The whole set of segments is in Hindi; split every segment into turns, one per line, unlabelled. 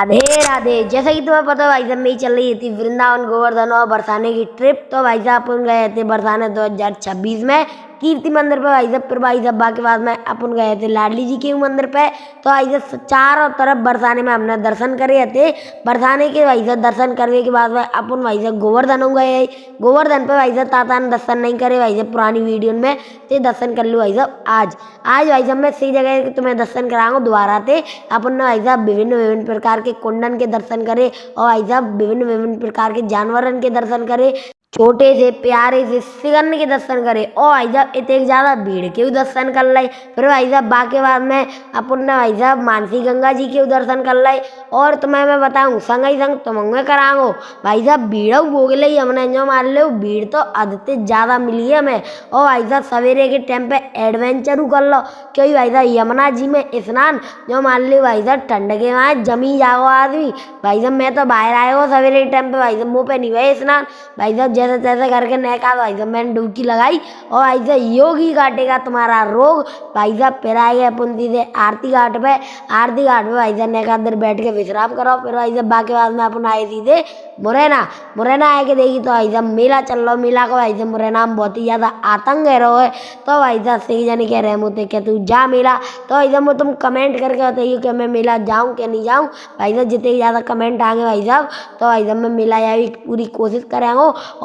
राधे राधे। जैसा कि तुम्हें पता है भाई साहब, मेरी चल रही थी वृंदावन गोवर्धन और बरसाने की ट्रिप। तो भाई साहब अपन गए थे बरसाने 2026 में कीर्ति मंदिर पे भाई साहब। फिर भाई साहब बाकी बाद में अपन गए थे लाडली जी के मंदिर पे। तो भाई साहब चारों तरफ बरसाने में हमने दर्शन करे थे। बरसाने के भाई साहब दर्शन करने के बाद में अपन भाई साहब गोवर्धन हो गए। गोवर्धन पे भाई साहब ताता ने दर्शन नहीं करे भाई साहब पुरानी वीडियो में। ते दर्शन कर लो भाई साहब आज आज भाई साहब मैं सही जगह तुम्हें दर्शन कराऊंगा दोबारा थे। अपन ने भाई साहब विभिन्न विभिन्न प्रकार के कुंडन के दर्शन करे और भाई साहब विभिन्न विभिन्न प्रकार के जानवरन के दर्शन करे, छोटे से प्यारे से सिगन के दर्शन करे और भाई साहब इतने ज्यादा भीड़ के भी दर्शन कर लाई। फिर भाई साहब बाकी बाद में अपन ने भाई साहब मानसी गंगा जी के दर्शन कर लाई। और तुम्हें मैं बताऊं संग ही संग तुम्हें करांगो भाई साहब भीड़ हो गई हमने जो मान लो भीड़ तो अधिकते ज्यादा मिली है हमें। और भाई साहब सवेरे के टाइम पे एडवेंचर कर लो क्योंकि भाई साहब यमुना जी में स्नान जो मान लो भाई साहब ठंड के वहाँ जमी जाओ आदमी। भाई साहब मैं तो बाहर आए हो सवेरे के टाइम पे भाई साहब मुँह पे नहीं हुए स्नान। भाई साहब जैसे तैसे करके नहका भाई साहब मैंने डुबकी लगाई और भाई साहब योगी काटेगा तुम्हारा रोग। भाई साहब फिर आए अपन सीधे आरती घाट पे। आरती घाट पे भाई साहब नहका अंदर बैठ के विश्राम करो। फिर भाई साहब बाकी बाद में अपन आए सीधे मुरैना। मुरैना आए के देखी तो भाई साहब मेला चल रहा। मेला को भाई साहब मुरैना में बहुत ही ज्यादा आतंक है रहो है। तो भाई साहब सही जाने कह रहे मुझे क्या तू जा मेला। तो भाई साहब तुम कमेंट करके बताइए कि मैं मेला जाऊँ क्या नहीं जाऊँ। भाई साहब जितने ज्यादा कमेंट आएंगे भाई साहब तो भाई साहब मैं मेला या पूरी कोशिश करेंगे।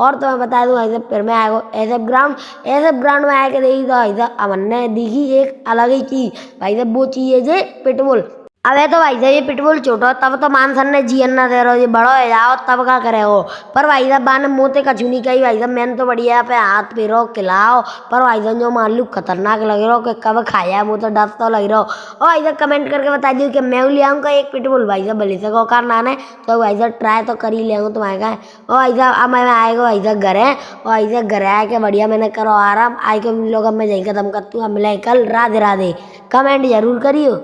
और तो मैं बता दूं भाई साहब फिर मैं आएगा एसएफ ग्राउंड में आके देखी तो भाई साहब हमने दिखी एक अलग ही चीज। भाई साहब वो चीज है जे पिटबुल। अबे तो भाई साहब ये पिटबुल छोटो तब तो मानसन ने जी ना दे रहो, ये बड़ो है जाओ तब का करे हो। पर भाई साहब बाने मोते कछुनी कही भाई साहब मैंने तो बढ़िया पे हाथ फेरो खिलाओ। पर भाई साहब जो मान लू खतरनाक लग रहा हो कि कब खाया मुँह तो डर तो लग रहा हो। और भाई साहब कमेंट करके बता दियो कि मैं ले आऊँगा एक पिटबुल। भाई साहब भले से को करना है तो भाई साहब ट्राई तो कर ही ले आऊँ तुम्हारे का। और भाई साहब अब मैं आएगा भाई साहब घर है और भाई साहब घर आए के बढ़िया मैंने करो आराम आए के लोग अब मैं यही खत्म करती हूँ। अब मिले कल। राधे राधे। कमेंट जरूर करियो।